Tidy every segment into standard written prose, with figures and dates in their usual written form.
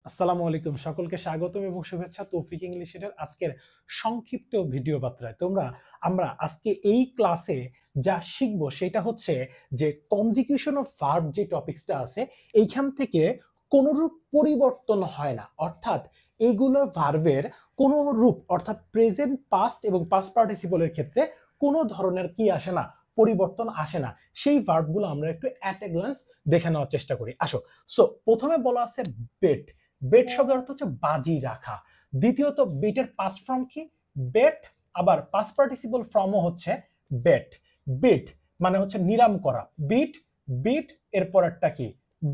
আসসালামু আলাইকুম, সকলকে স্বাগতম এবং শুভেচ্ছা তৌফিক ইংলিশের আজকের সংক্ষিপ্ত ভিডিও বার্তায়। আমরা আজকে এই ক্লাসে যা শিখবো সেটা হচ্ছে যে কনজুগেশন অফ ভার্ব যে টপিকসটা আছে এইখান থেকে কোনরূপ পরিবর্তন হয় না, অর্থাৎ এইগুলো ভার্বের কোন রূপ অর্থাৎ প্রেজেন্ট, পাস্ট এবং পাস্ট পার্টিসিপলের ক্ষেত্রে কোনো ধরনের কি আসে না, পরিবর্তন আসে না। সেই ভার্বগুলো আমরা একটু অ্যাট এ গ্ল্যান্স দেখে নেওয়ার চেষ্টা করি। আসো, সো প্রথমে বলা আছে বেট। বেট শব্দের অর্থ হচ্ছে বাজি রাখা। দ্বিতীয়ত বেটের পাস্ট ফর্ম কি? বেট। আবার পাস্ট পার্টিসিপল ফর্মও হচ্ছে বেট। বিট মানে হচ্ছে নিরাম করা। বিট, বিট এরপর একটা কি?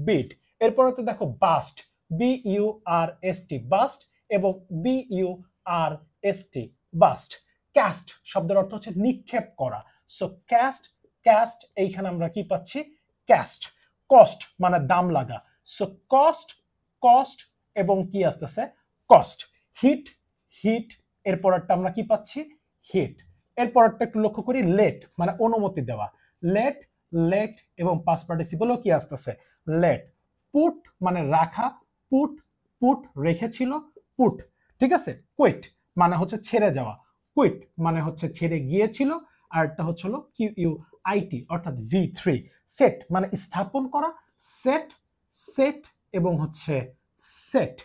বিট। এরপরে তো দেখো বাস্ট, BURST বাস্ট এবং BURST বাস্ট। ক্যাস্ট শব্দের অর্থ হচ্ছে নিক্ষেপ করা। সো ক্যাস্ট, ক্যাস্ট এইখানে আমরা কি পাচ্ছি? ক্যাস্ট। কস্ট মানে দাম লাগা। সো কস্ট, কস্ট এবং কি আসতেছে? কস্ট। হিট, হিট এরপরটা আমরা কি পাচ্ছি? হিট। এরপরটা একটু লক্ষ্য করি, লেট মানে অনুমতি দেওয়া। লেট, লেট এবং পাস্ট পার্টিসিপলও কি আসতেছে? লেট। পুট মানে রাখা। পুট, পুট রেখেছিল, পুট। ঠিক আছে। কুইট মানে হচ্ছে ছেড়ে যাওয়া। কুইট মানে হচ্ছে ছেড়ে গিয়েছিল। আর একটা হচ্ছে হলো QUIT অর্থাৎ V3। সেট মানে স্থাপন করা। সেট, সেট এবং হচ্ছে সেট।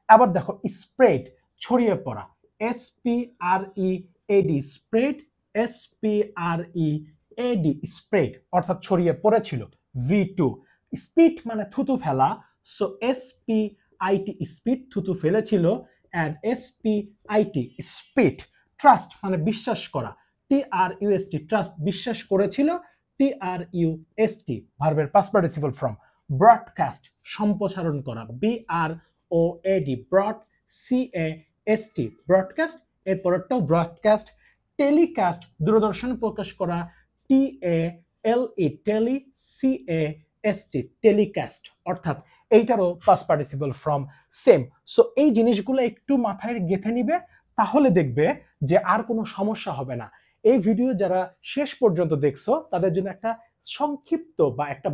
আবার দেখো স্প্রেড ছড়িয়ে পড়া। SPREAD স্প্রেড, SPREAD স্প্রেড অর্থাৎ ছড়িয়ে পড়েছিল। V2 স্পিড মানে থুতু ফেলা। সো SPIT স্পিড থুতু ফেলেছিল। And SPIT speed. ট্রাস্ট মানে বিশ্বাস করা। TRUST ট্রাস্ট বিশ্বাস করেছিল। TRUST ভার্বের পাস্ট পার্টিসিপল ফর্ম। ব্রডকাস্ট সম্প্রসারণ করা। BROAD broad, CAST broadcast. এরপরটাও ব্রডকাস্ট। টেলিকাস্ট দূরদর্শন প্রকাশ করা। TALE টেলি, CAST টেলিকাস্ট অর্থাৎ এইটারও past participle form same. So এই জিনিসগুলো একটু মাথায় গেঁথে নিবে, তাহলে দেখবে যে আর কোনো সমস্যা হবে না। এই ভিডিও যারা শেষ পর্যন্ত দেখছো তাদের জন্য একটা সংক্ষিপ্ত বা একটা